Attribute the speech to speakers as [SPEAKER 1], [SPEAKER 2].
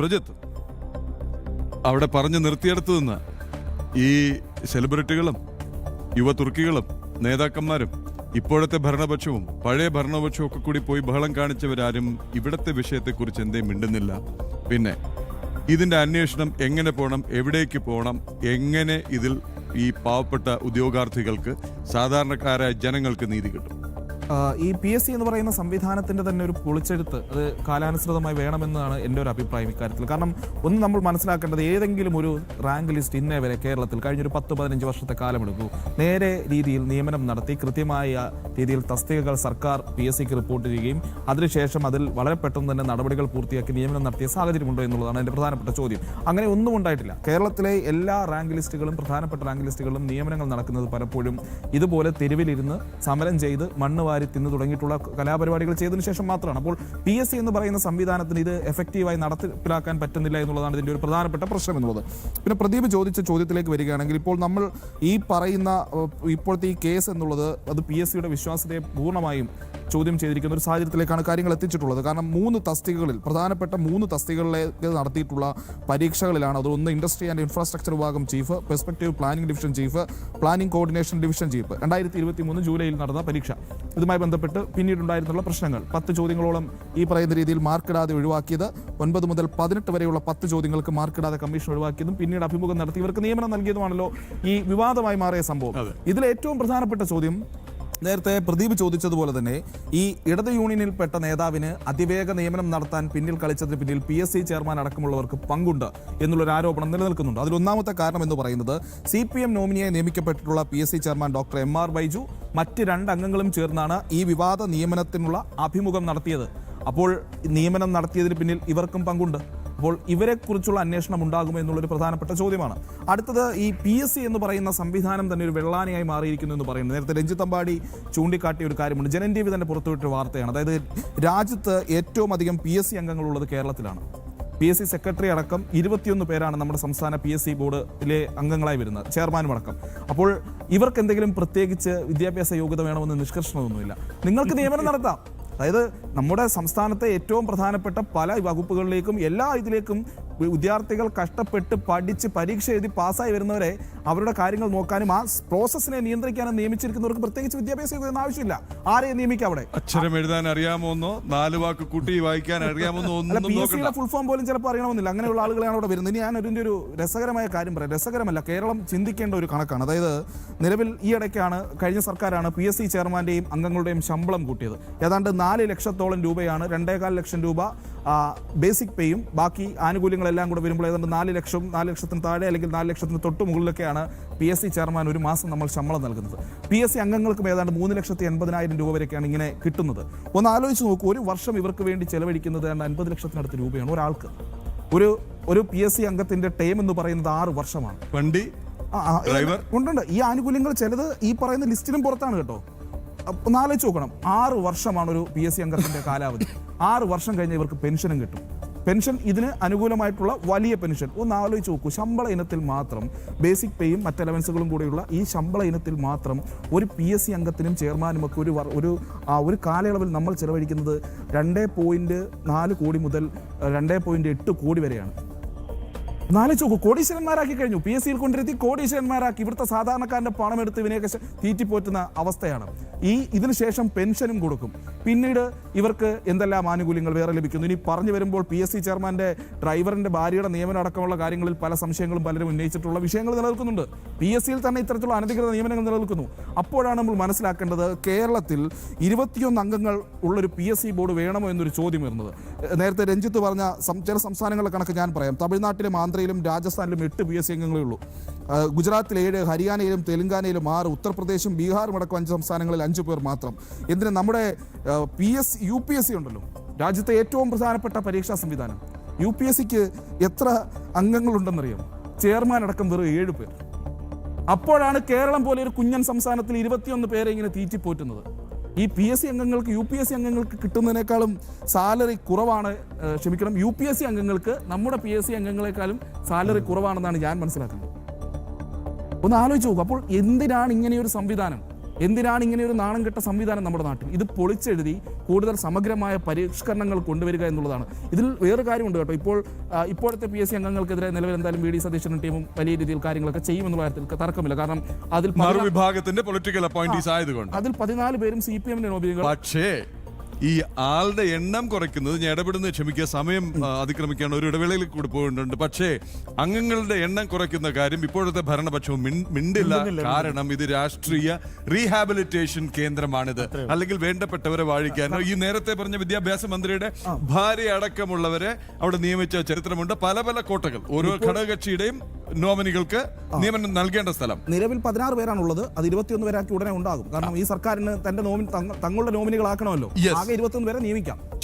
[SPEAKER 1] പ്രജിത്ത് അവിടെ പറഞ്ഞു നിർത്തിയെടുത്തു നിന്ന് ഈ സെലിബ്രിറ്റികളും യുവ തുർക്കികളും നേതാക്കന്മാരും ഇപ്പോഴത്തെ ഭരണപക്ഷവും പഴയ ഭരണപക്ഷവും ഒക്കെ കൂടി പോയി ബഹളം കാണിച്ചവരാരും ഇവിടത്തെ വിഷയത്തെക്കുറിച്ച് എന്തേ മിണ്ടുന്നില്ല. പിന്നെ ഇതിന്റെ അന്വേഷണം എങ്ങനെ പോകണം, എവിടേക്ക് പോകണം, എങ്ങനെ ഇതിൽ ഈ പാവപ്പെട്ട ഉദ്യോഗാർത്ഥികൾക്ക് സാധാരണക്കാരായ ജനങ്ങൾക്ക് നീതി കിട്ടും?
[SPEAKER 2] ഈ PSC എന്ന് പറയുന്ന സംവിധാനത്തിന്റെ തന്നെ ഒരു പൊളിച്ചെടുത്ത് അത് കാലാനുസൃതമായി വേണമെന്നാണ് എൻ്റെ ഒരു അഭിപ്രായം ഇക്കാര്യത്തിൽ. കാരണം ഒന്ന് നമ്മൾ മനസ്സിലാക്കേണ്ടത്, ഏതെങ്കിലും ഒരു റാങ്ക് ലിസ്റ്റ് ഇന്നേ വരെ കേരളത്തിൽ കഴിഞ്ഞൊരു 10-15 വർഷത്തെ കാലമെടുക്കൂ നേരെ രീതിയിൽ നിയമനം നടത്തി കൃത്യമായ രീതിയിൽ തസ്തികകൾ സർക്കാർ PSCക്ക് റിപ്പോർട്ട് ചെയ്യുകയും അതിനുശേഷം അതിൽ വളരെ പെട്ടെന്ന് തന്നെ നടപടികൾ പൂർത്തിയാക്കി നിയമനം നടത്തിയ സാഹചര്യമുണ്ടോ എന്നുള്ളതാണ് എൻ്റെ പ്രധാനപ്പെട്ട ചോദ്യം. അങ്ങനെ ഒന്നും ഉണ്ടായിട്ടില്ല. കേരളത്തിലെ എല്ലാ റാങ്ക് ലിസ്റ്റുകളും പ്രധാനപ്പെട്ട റാങ്ക് ലിസ്റ്റുകളിലും നിയമനങ്ങൾ നടക്കുന്നത് പലപ്പോഴും ഇതുപോലെ തെരുവിലിരുന്ന് സമരം ചെയ്ത് മണ്ണ് വാരി തിന്ന് തുടങ്ങിയിട്ടുള്ള കലാപരിപാടികൾ ചെയ്തതിനു ശേഷം മാത്രമാണ്. അപ്പോൾ PSC എന്ന് പറയുന്ന സംവിധാനത്തിന് ഇത് എഫക്റ്റീവായി നടപ്പിലാക്കാൻ പറ്റുന്നില്ല എന്നുള്ളതാണ് ഇതിന്റെ ഒരു പ്രധാനപ്പെട്ട പ്രശ്നം എന്നുള്ളത്. പിന്നെ പ്രദീപ് ചോദിച്ച ചോദ്യത്തിലേക്ക് വരികയാണെങ്കിൽ, ഇപ്പോൾ നമ്മൾ ഈ പറയുന്ന ഇപ്പോഴത്തെ ഈ കേസ് എന്നുള്ളത് അത് PSCയുടെ വിശ്വാസ്യതയെ പൂർണ്ണമായും ചോദ്യം ചെയ്തിരിക്കുന്ന ഒരു സാഹചര്യത്തിലേക്കാണ് കാര്യങ്ങൾ എത്തിച്ചിട്ടുള്ളത്. കാരണം 3 തസ്തികകളിൽ പ്രധാനപ്പെട്ട 3 തസ്തികകളിലേക്ക് നടത്തിയിട്ടുള്ള പരീക്ഷകളിലാണ് അത് ഒന്ന് ഇൻഡസ്ട്രി ആൻഡ് ഇൻഫ്രാസ്ട്രക്ചർ വിഭാഗം chief, perspective planning division chief, planning coordination division chief 2023 ജൂലൈയിൽ നടന്ന പരീക്ഷ. ഇതുമായി ബന്ധപ്പെട്ട് പിന്നീടുണ്ടായിരുന്നുള്ള പ്രശ്നങ്ങൾ 10 ചോദ്യങ്ങളോളം ഈ പറയുന്ന രീതിയിൽ മാർക്കിടാതെ ഒഴിവാക്കിയത്, 9 മുതൽ 18 വരെയുള്ള 10 ചോദ്യങ്ങൾക്ക് മാർക്കിടാതെ കമ്മീഷൻ ഒഴിവാക്കിയതും പിന്നീട് അഭിമുഖം നടത്തി ഇവർക്ക് നിയമനം നൽകിയതുമാണല്ലോ ഈ വിവാദമായി മാറിയ സംഭവം. ഇതിൽ ഏറ്റവും പ്രധാനപ്പെട്ട ചോദ്യം നേരത്തെ പ്രദീപ് ചോദിച്ചതുപോലെ തന്നെ ഈ ഇടത് യൂണിയനിൽപ്പെട്ട നേതാവിന് അതിവേഗ നിയമനം നടത്താൻ പിന്നിൽ കളിച്ചതിന് പിന്നിൽ PSC ചെയർമാൻ അടക്കമുള്ളവർക്ക് പങ്കുണ്ട് എന്നുള്ളൊരു ആരോപണം നിലനിൽക്കുന്നുണ്ട്. അതിൽ ഒന്നാമത്തെ കാരണം എന്ന് പറയുന്നത് CPM നോമിനിയായി നിയമിക്കപ്പെട്ടിട്ടുള്ള PSC chairman doctor MR Baiju മറ്റ് 2 അംഗങ്ങളും ചേർന്നാണ് ഈ വിവാദ നിയമനത്തിനുള്ള അഭിമുഖം നടത്തിയത്. അപ്പോൾ നിയമനം നടത്തിയതിന് പിന്നിൽ ഇവർക്കും പങ്കുണ്ട്. അപ്പോൾ ഇവരെക്കുറിച്ചുള്ള അന്വേഷണം ഉണ്ടാകുമോ എന്നുള്ളൊരു പ്രധാനപ്പെട്ട ചോദ്യമാണ്. അടുത്തത് ഈ PSC എന്ന് പറയുന്ന സംവിധാനം തന്നെ ഒരു വെള്ളാനയായി മാറിയിരിക്കുന്നു എന്ന് പറയുന്നത് നേരത്തെ രഞ്ജിത്ത് അമ്പാടി ചൂണ്ടിക്കാട്ടിയ ഒരു കാര്യമുണ്ട്. ജനൻ TV തന്നെ പുറത്തുവിട്ട വാർത്തയാണ്. അതായത് രാജ്യത്ത് ഏറ്റവും അധികം PSC അംഗങ്ങളുള്ളത് കേരളത്തിലാണ്. PSC സെക്രട്ടറി അടക്കം 21 പേരാണ് നമ്മുടെ സംസ്ഥാന PSC ബോർഡിലെ അംഗങ്ങളായി വരുന്നത്, ചെയർമാനും അടക്കം. അപ്പോൾ ഇവർക്ക് എന്തെങ്കിലും പ്രത്യേകിച്ച് വിദ്യാഭ്യാസ യോഗ്യത വേണമെന്ന് നിഷ്കർഷണമൊന്നുമില്ല. നിങ്ങൾക്ക് നിയമനം നടത്താം. അതായത് നമ്മുടെ സംസ്ഥാനത്തെ ഏറ്റവും പ്രധാനപ്പെട്ട പല വകുപ്പുകളിലേക്കും എല്ലാ ഇതിലേക്കും വിദ്യാർത്ഥികൾ കഷ്ടപ്പെട്ട് പഠിച്ച് പരീക്ഷ എഴുതി പാസ്സായി വരുന്നവരെ അവരുടെ കാര്യങ്ങൾ നോക്കാനും ആ പ്രോസസ്സിനെ നിയന്ത്രിക്കാനും നിയമിച്ചിരിക്കുന്നവർക്ക് പ്രത്യേകിച്ച് വിദ്യാഭ്യാസ യോഗ്യത ആവശ്യമില്ല. ആരെയും നിയമിക്കാം. അവിടെ
[SPEAKER 1] അക്ഷരം എഴുതാൻ അറിയാമോന്നോ 4 വാക്ക് കൂട്ടി വായിക്കാൻ അറിയാമോന്നോ
[SPEAKER 2] PSCയുടെ ഫുൾ ഫോം പോലും ചിലപ്പോൾ അറിയണമെന്നില്ല. അങ്ങനെയുള്ള ആളുകളാണ് അവിടെ വരുന്നത്. ഇനി ഞാൻ അതിൻ്റെ ഒരു രസകരമായ കാര്യം പറയാം. രസകരമല്ല, കേരളം ചിന്തിക്കേണ്ട ഒരു കണക്കാണ്. അതായത് നിലവിൽ ഈ ഇടയ്ക്കാണ് കഴിഞ്ഞ സർക്കാരാണ് PSC ചെയർമാന്റെയും അംഗങ്ങളുടെയും ശമ്പളം കൂട്ടിയത്. ഏതാണ്ട് 4 ലക്ഷത്തോളം രൂപയാണ്. 2.25 ലക്ഷം രൂപ ബേസിക് പേയും ബാക്കി ആനുകൂല്യങ്ങളെല്ലാം കൂടെ വരുമ്പോൾ ഏതാണ്ട് 4 ലക്ഷത്തിന് താഴെ അല്ലെങ്കിൽ 4 ലക്ഷത്തിന് തൊട്ട് മുകളിലൊക്കെയാണ് PSC ചെയർമാൻ ഒരു മാസം നമ്മൾ ശമ്പളം നൽകുന്നത്. PSC അംഗങ്ങൾക്കും ഏതാണ്ട് 3,80,000 രൂപ വരെയൊക്കെയാണ് ഇങ്ങനെ കിട്ടുന്നത്. ഒന്ന് ആലോചിച്ച് നോക്കൂ, ഒരു വർഷം ഇവർക്ക് വേണ്ടി ചെലവഴിക്കുന്നത് 50 ലക്ഷത്തിനടുത്ത് രൂപയാണ് ഒരാൾക്ക്. ഒരു PSC അംഗത്തിന്റെ ടൈം എന്ന് പറയുന്നത് 6 വർഷമാണ്.
[SPEAKER 1] വണ്ടി
[SPEAKER 2] ഉണ്ട്. ഈ ആനുകൂല്യങ്ങൾ ചിലത് ഈ പറയുന്ന ലിസ്റ്റിനും പുറത്താണ് കേട്ടോ. ഒന്ന് ആലോചിച്ച് നോക്കണം, 6 വർഷമാണ് ഒരു PSC അംഗത്തിന്റെ കാലാവധി. 6 വർഷം കഴിഞ്ഞ് ഇവർക്ക് പെൻഷനും കിട്ടും. പെൻഷൻ ഇതിന് അനുകൂലമായിട്ടുള്ള വലിയ പെൻഷൻ. ഒന്ന് ആലോചിച്ച് നോക്കൂ, ശമ്പള ഇനത്തിൽ മാത്രം ബേസിക് പേയും മറ്റ് അലവൻസുകളും കൂടെയുള്ള ഈ ശമ്പള ഇനത്തിൽ മാത്രം ഒരു PSC അംഗത്തിനും ചെയർമാനും ഒക്കെ ഒരു കാലയളവിൽ നമ്മൾ ചെലവഴിക്കുന്നത് 2.4 കോടി മുതൽ 2.8 കോടി വരെയാണ്. നാല് ചോക്കു കോടീശ്വരന്മാരാക്കി കഴിഞ്ഞു. PSCയിൽ കൊണ്ടിരുത്തി കോടീശ്വരന്മാരാക്കി. ഇവിടുത്തെ സാധാരണക്കാരൻ്റെ പണം എടുത്ത് ഇവനെയൊക്കെ തീറ്റിപ്പോറ്റുന്ന അവസ്ഥയാണ്. ഇതിനു ശേഷം പെൻഷനും കൊടുക്കും. പിന്നീട് ഇവർക്ക് എന്തെല്ലാം ആനുകൂല്യങ്ങൾ വേറെ ലഭിക്കുന്നു. ഇനി പറഞ്ഞു വരുമ്പോൾ PSC ചെയർമാൻ്റെ ഡ്രൈവറിൻ്റെ ഭാര്യയുടെ നിയമനം അടക്കമുള്ള കാര്യങ്ങളിൽ പല സംശയങ്ങളും പലരും ഉന്നയിച്ചിട്ടുള്ള വിഷയങ്ങൾ നിലനിൽക്കുന്നുണ്ട്. PSCയിൽ തന്നെ ഇത്തരത്തിലുള്ള അനധികൃത നിയമനങ്ങൾ നിലനിൽക്കുന്നു. അപ്പോഴാണ് നമ്മൾ മനസ്സിലാക്കേണ്ടത് കേരളത്തിൽ 21 അംഗങ്ങൾ ഉള്ളൊരു PSC ബോർഡ് വേണമോ എന്നൊരു ചോദ്യം വരുന്നത്. നേരത്തെ രഞ്ജിത്ത് പറഞ്ഞ ചില സംസ്ഥാനങ്ങളുടെ കണക്ക് ഞാൻ പറയാം. തമിഴ്നാട്ടിലും ആന്ധ്രയിലും രാജസ്ഥാനിലും 8 PSC അംഗങ്ങളേ ഉള്ളൂ. ഗുജറാത്തിൽ 7, ഹരിയാനയിലും തെലങ്കാനയിലും 6, ഉത്തർപ്രദേശും ബീഹാറും അടക്കം 5 സംസ്ഥാനങ്ങളിൽ 5 പേർ മാത്രം. എന്തിന് നമ്മുടെ UPSC ഉണ്ടല്ലോ, രാജ്യത്തെ ഏറ്റവും പ്രധാനപ്പെട്ട പരീക്ഷാ സംവിധാനം. UPSCക്ക് എത്ര അംഗങ്ങളുണ്ടെന്നറിയാം? ചെയർമാൻ അടക്കം വെറും 7 പേർ. അപ്പോഴാണ് കേരളം പോലെ ഒരു കുഞ്ഞൻ സംസ്ഥാനത്തിൽ 21 പേരെ ഇങ്ങനെ തീറ്റിപ്പോറ്റുന്നത്. ഈ PSC അംഗങ്ങൾക്ക് UPSC അംഗങ്ങൾക്ക് കിട്ടുന്നതിനേക്കാളും സാലറി കുറവാണ്. UPSC അംഗങ്ങൾക്ക് നമ്മുടെ PSC അംഗങ്ങളെക്കാളും സാലറി കുറവാണെന്നാണ് ഞാൻ മനസ്സിലാക്കുന്നത്. ഒന്ന് ആലോചിച്ച് നോക്കും. അപ്പോൾ എന്തിനാണ് ഇങ്ങനെയൊരു സംവിധാനം? എന്തിനാണ് ഇങ്ങനെ ഒരു നാണം കെട്ട സംവിധാനം നമ്മുടെ നാട്ടിൽ? ഇത് പൊളിച്ചെഴുതി കൂടുതൽ സമഗ്രമായ പരിഷ്കരണങ്ങൾ കൊണ്ടുവരിക എന്നുള്ളതാണ്. ഇതിൽ വേറെ കാര്യമുണ്ട് കേട്ടോ. ഇപ്പോഴത്തെ PSC അംഗങ്ങൾക്കെതിരെ നിലവിൽ എന്തായാലും VD സതീശനും ടീമും വലിയ രീതിയിൽ കാര്യങ്ങളൊക്കെ ചെയ്യുമെന്നുള്ള കാര്യത്തിൽ തർക്കമില്ല. കാരണം അതിൽ
[SPEAKER 1] വിഭാഗത്തിന്റെ പൊളിറ്റിക്കൽ അപ്പോയിന്റീസ് ആയതുകൊണ്ട്
[SPEAKER 2] അതിൽ 14 പേരും CPM നോമിനികൾ.
[SPEAKER 1] പക്ഷേ ഈ ആളുടെ എണ്ണം കുറയ്ക്കുന്നത്, ഞാൻ ഇടപെടുന്നത് ക്ഷമിക്കുക, സമയം അതിക്രമിക്കാണ്, ഒരു ഇടവേളയിൽ കൂടി പോയിട്ടുണ്ട്. പക്ഷേ അംഗങ്ങളുടെ എണ്ണം കുറയ്ക്കുന്ന കാര്യം ഇപ്പോഴത്തെ ഭരണപക്ഷവും മിണ്ടില്ല. കാരണം ഇത് രാഷ്ട്രീയ റീഹാബിലിറ്റേഷൻ കേന്ദ്രമാണിത്. അല്ലെങ്കിൽ വേണ്ടപ്പെട്ടവരെ വാഴിക്കാൻ ഈ നേരത്തെ പറഞ്ഞ വിദ്യാഭ്യാസ മന്ത്രിയുടെ ഭാര്യ അടക്കമുള്ളവരെ അവിടെ നിയമിച്ച ചരിത്രമുണ്ട്. പല പല കോട്ടകൾ, ഓരോ ഘടകകക്ഷിയുടെയും നോമിനികൾക്ക് നിയമനം നൽകേണ്ട സ്ഥലം.
[SPEAKER 2] നിലവിൽ 16 പേരാണുള്ളത്. അത് 21 പേരാക്കി ഉടനെ ഉണ്ടാകും. കാരണം ഈ സർക്കാരിന് തങ്ങളുടെ നോമിനികളാക്കണമല്ലോ. ആകെ 21 പേരെ നിയമിക്കാം.